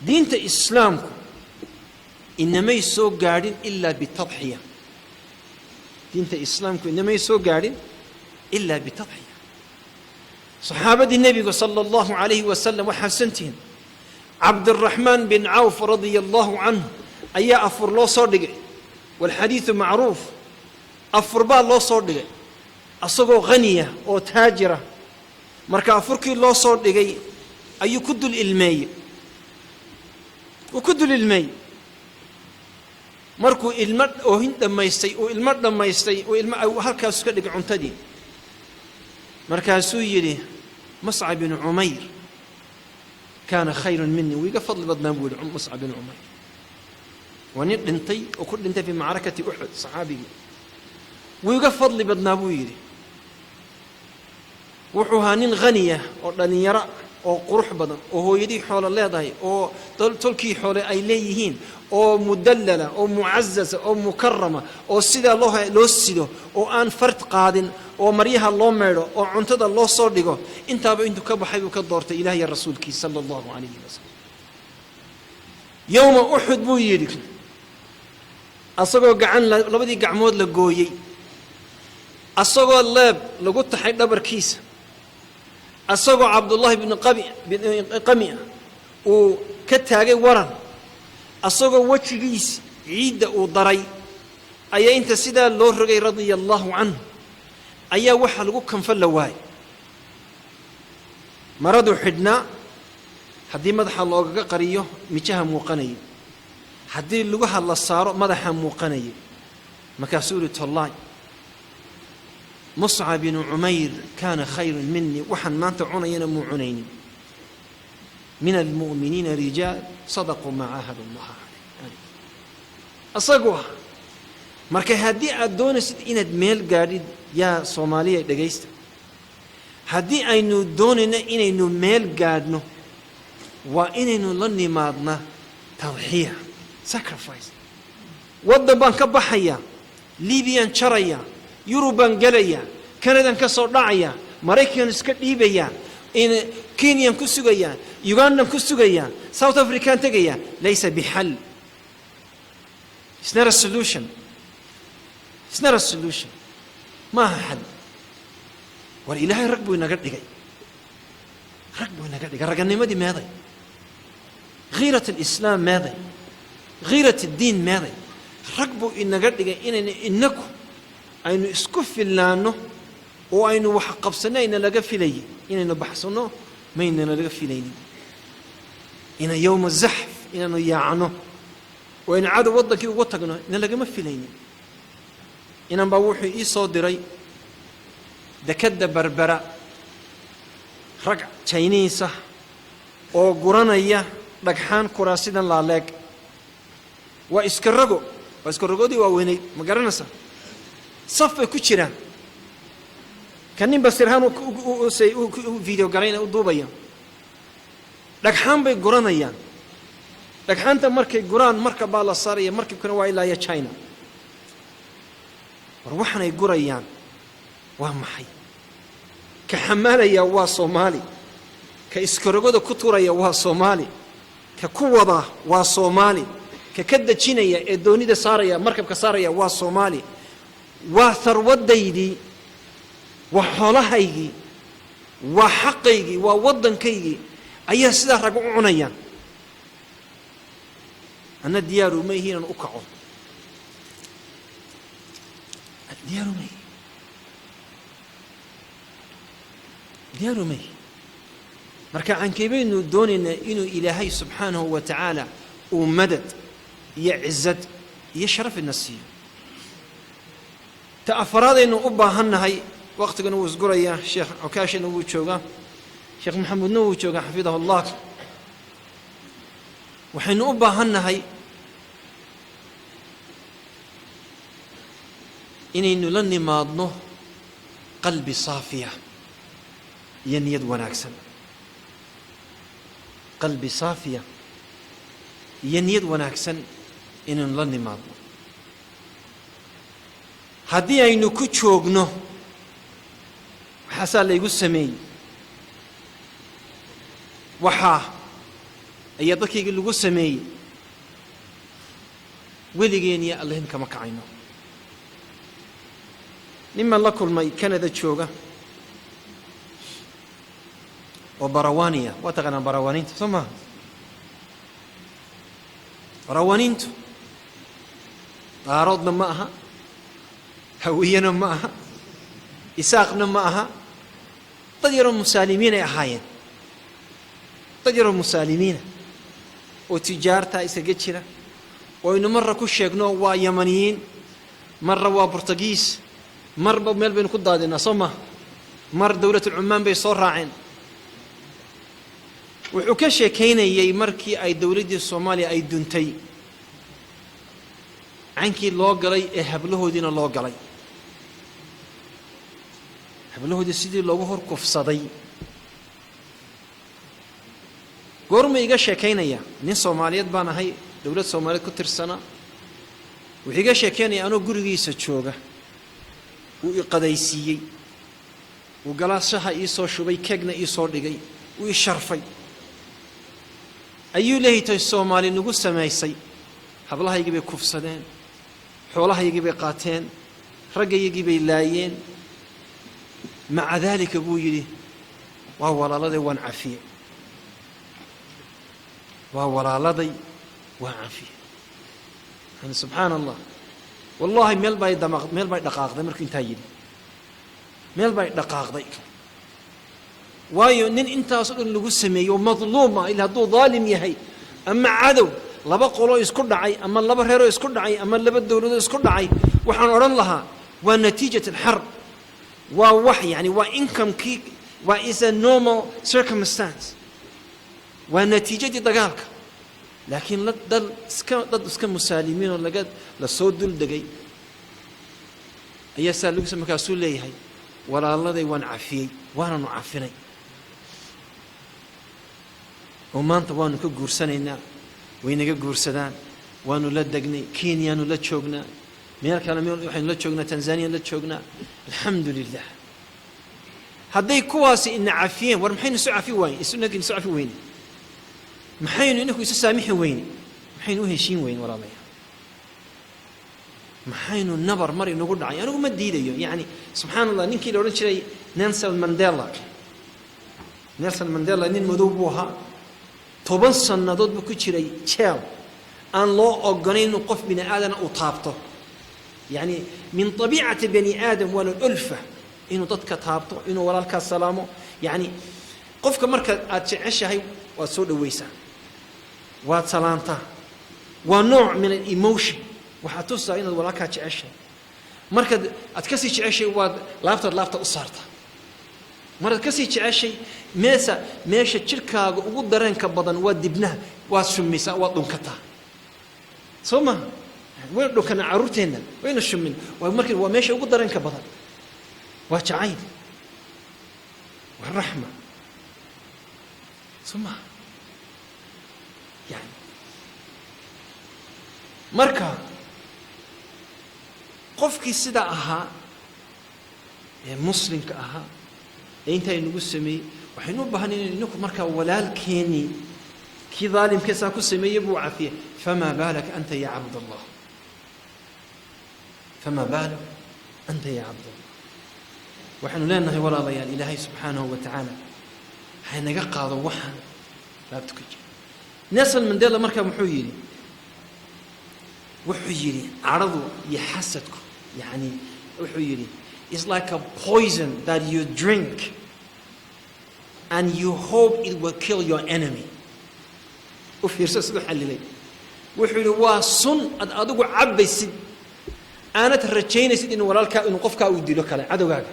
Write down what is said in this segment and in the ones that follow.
دين إسلامكم إنما يسوق قاعدين إلا بالتضحية. دين إسلامكم إنما يسوق قاعدين إلا بالتضحية. صحابة النبي صلى الله عليه وسلم وحسنتهم عبد الرحمن بن عوف رضي الله عنه أيا أفر الله صدق والحديث معروف أفر با الله صدق أصبو غنية أو تاجرة مركا أفركي الله صدق أي كد الإلمي وكد الإلمي مركو المرد أو هند ما يستي أو المرد ما يستي أو هالكا سكدك عنتدي مركا سويري مصعب بن عمير كان خير مني ويقفضل بدنا نقول مصعب بن عمير ونيت انتي وكل انت في معركة أحد صحابي ويقفضل بدنا بويري وحوهانين غنية ولن يرى أو قروح بدن وهو يدي حول الله ضاي أو تلكي حول أي ليهين أو مدللة أو معززة أو مكرمة أو سيدا الله لو سيدو أو أن فرد قادن أو مريها الله ميرو أو عنتد الله صادقه انت أنتو كبو حيبك الدورة إلهي الرسول كي صلى الله عليه وسلم يوم أحد بو يدك أصغو قعان لبدي قعمود لقويي أصغو اللاب لقوت حيث دبر كيس أصغو عبد الله بن قمية وكتاقي ورن أصغو وجهيس عيد وضري أي أنت سيدا اللورغي رضي الله عنه أي وحا لقوكم فاللواي مرضو حدنا حدي مدح الله قريه ميشها موقني حدي لقوها الله صارو مدحها موقني مكاسورة الله مصعب بن عمير كان خير مني وحن ما تعونين مو عنيني من المؤمنين رجال صدقوا ما عاهدوا الله عليه أصدقوها marka haddii aad doonaysid inaad meel gaadhid yaa Soomaaliya dhageysta haddii aynu doonayno inaynu meel gaadhno waa inaynu la nimaadna tawxiya sacrifice waddan baan ka baxaya Libyaan jaraya Yurubaan galaya Kanadan ka soo dhacaya Maraykan iska dhiibaya in Kenya ku sugaya Uganda ku sugaya South Africa tagaya laysa bihal it's not a solution. It's not a solution. ما حل. والإله ركبوا ينقدقي. ركبوا ينقدقي. رجعني ماذا ماذا؟ غيرة الإسلام ماذا؟ غيرة الدين ماذا؟ ركبوا ينقدقي إنكم أين إسكف لانه وأين وحقب سنة إن لقى في لي إن بحثنا ما إن لقى في لي إن يوم الزحف إن يعنه وإن عادوا وضك وطقنا إن لقى ما في لي inaan baa wuxuu ii soo diray dekada barbara rag Chinese oo guranaya dhagxaan kuraasidan laaleeg waa iskaragoodii waa weynay ma garanaysa saf ay ku jiraan kanin basirhaan uu video galayna u duubaya dhagxaan bay guranayaan dhagxaanta markay guraan marka baa la saaraya markibkana waa ilaa China وروحنا يقريان ومحي كحماليا وا صومالي كإسكرغودا كتوريا وا صومالي ككوضا وا صومالي ككدجينيا ادونيدا ساريا مركبka saaraya waa Soomaali waa tharwadaydi waa xoolahaygi waa xaqaygi waa wadankaygi ayaa sida rag u cunayaan ana diyaaru ma yihiin u kaco ديارو مي مركا عن كيبينو دوننا إنو إلهي سبحانه وتعالى ومدد يعزد يشرف النسية تأفراد إنو أبا هنهي وقت كانوا وزقرا يا شيخ عكاش نوو تشوغا شيخ محمد نوو تشوغا حفظه الله وحين أبا هنهي إنه لن ماضنه قلبي صافية ينيد وناكسن قلبي صافية ينيد وناكسن إنه لن ماضنه هدي أينو كتشوغنه حسال ليقول سمي وحا أي ضكي اللي قسمي ولقين يا الله إنك مكعينه نما الله كل ما كان ذا تشوقه وبروانية وتغنى بروانينت ثم بروانينت تعارضنا معها هوينا معها إساقنا معها تجروا مسالمين يا حاين تجروا مسالمين وتجارتها إسقتشرة وإنه مرة كل شيء نوع يمنيين مرة وبرتغيس مرة بملبن كدادنا صمة مرة دولة العمان بيصور راعين وحكش كينا يمركي أي دولة الصومالية أي دنتي عنك الله قلي هبله دين الله قلي هبله دي سيدي الله هو كف صدي قرم يجش كينا يا نين صوماليات بانا هاي دولة الصومالية كتر سنة وحكش كينا أنا قرقي ستشوقه وقديسيي وقلاشها إيصو شبي كجنا إيصو دقي ويشرفي أيو له الصومالي نقول سمايسي حبلها يجيب كفصدين حولها يجيب قاتين رجع يجيب لايين مع ذلك أبوي وهو لدي وان عفيه وهو لدي وان عفيه يعني سبحان الله والله ميل باي دقاق ذا مركين تايد ميل باي دقاق ذيك وايو نين انت اصلا لغو سميه ومظلومه الى هدو ظالم يهي اما عدو لبا قولو اسكو دحاي اما لبا ريرو اسكو دحاي اما لبا دولدو اسكو دحاي waxaan oran lahaa waa natiijada harb waa wax yani waa income key waa is a normal circumstance waa natiijada dagaalka laakiin dad iska muslimiin oo la soo dul dagay ayaa saa lagu sameeyaa soo leeyahay walaaladay waan cafiyay waana nu cafinay oo maanta waanu ka guursanaynaa waynaga guursadaan waanu la dagnay Kenya nu la joognaa meel kale waxaan la joognaa Tanzania la joognaa alxamdulillah hadday kuwaasi in cafiyeen war maxaynu soo cafi wayn isnagin soo cafi wayn maxaynu inaku isu saamixi wayn maxaynu heshiin wayn walaalayaal maxaynu nabar mar inagu dhacay anigu ma diidayo yani subhanallah ninkii la oran jiray Nelson Mandela nin madow buu ahaa 10 sanadood buu ku jiray jail aan loo ogolayn qof bini aadan u taabto yani min tabi'ati bani aadam wal ulfa inuu dadka taabto inuu walaalka salaamo yani qofka marka aad jeceshahay waad soo dhaweysaa waad salaantaa waa nooc min emotion waxa tusaa inaad walaalka jeceshahay marka aad ka sii jeceshay waad laabta u saartaa marka ka sii jeceshay meesha jirkaaga ugu dareenka badan waa dibnaha waa shumisa waa dhunkataa soma way dhukana caruurteena wayna shumin waa markii waa meesha ugu dareenka badan waa jacayl waa raxma soma yani marka qofkii sida ahaa ee muslimka ahaa inta inagu sameeyay waxaynu u baahanayeen inuu marka walaalkeeni ki dhaalimkiisa ku sameeyay buu cafiye fama balak anta ya abd allah fama balak anta ya abd allah waxaanu leenahay walaalayaal ilaahay subhanahu wa ta'ala haynaga qaado waxan laabtuka Nelson Mandela marka wuxuu yiri aradu iyo xasadku yani wuxuu yiri it's like a poison that you drink and you hope it will kill your enemy. وفيرسا سدو حللي وحولي واسن adigu cabaysid aanad rajaynaysid in walaalka inuu qofka uu dilo kale cadawgaaga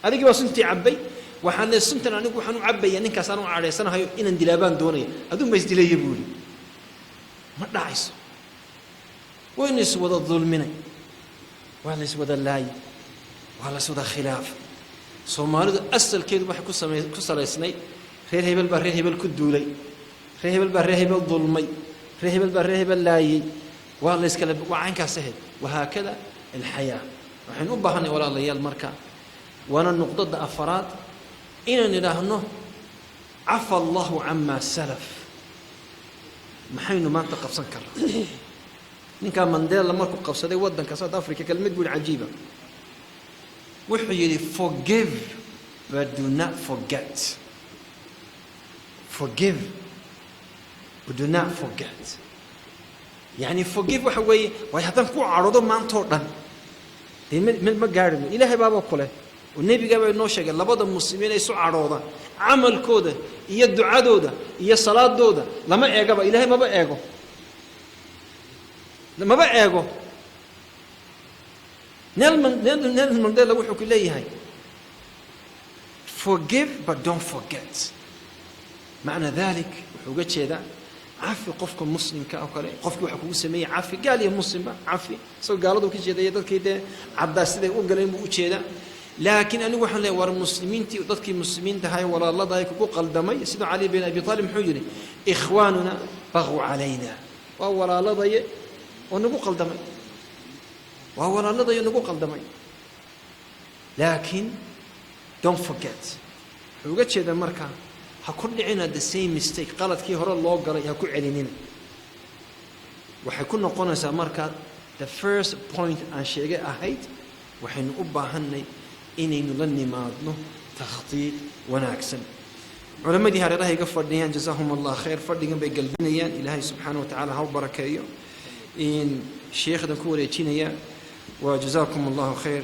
adigi waa suntii cabay waxaan leeyahay suntan anigu waxaan u cabaya ninkaas aan u careysanahay inaan dilaabaan doonay aduu ma isdilayay buuli ma dhacayso wayna is wada dulminay wala is wada laay wala is wada khilaaf Soomaalidu asalkeedu wax ku saleysnay reer hebel baa reer hebel ku duulay reer hebel baa reer hebel dulmay reer hebel baa reer hebel laayay wala iskala wacankaas ahayd وهكذا الحياة waxaan u baahanay walaalayaal marka wana nuqdada afraad inaan ilaahno afa Allahu amma salaf maxaynu maanta qabsan karnaa ninka Mandela markuu qabsaday wadanka South Africa kelmad buu cajiiba wuxuu yiri forgive but do not forget forgive but do not forget يعني forgive waxa weeye way hadan ku caroodo maanto dhan ma gaarino ilaahay baaba kule oo nabiga baa inoo sheegay labada muslimiin ay soo carooda amalkooda iyo ducadooda iyo salaadooda lama eegaba ilaahay maba eego Nelson Mandela wuxuu ku leeyahay forgive but don't forget معنى ذلك wuxuu ga jeeda عفي قفك مسلم كأكله قفك وحكوا سمية عفي قال يا مسلم عفي سو قالوا ذوك كذا يدك كذا عباس ده وقالين بوجهه لكن أنا وحنا ور المسلمين تي ضدك المسلمين ده هاي ولا الله ده يكون قلدمي سيدنا علي بن أبي طالب حجري إخواننا بغوا علينا ولا الله ده ونقول قلدمي ولا الله ده نقول قلدمي لكن don't forget وقت شيء ده مركا هكون عنا the same mistake قالت كي هرا الله قال هكون علينا وحكون نقولنا سامركا the first point عن شيء أهيد وحين أبا هني إني نلني مادنه تخطيط وناكسن علماء دي هذا يقفر ديان جزاهم الله خير فردين بقلبنا إلهي سبحانه وتعالى هاو بركايو إن شيخ دكوري تشينيا وجزاكم الله خير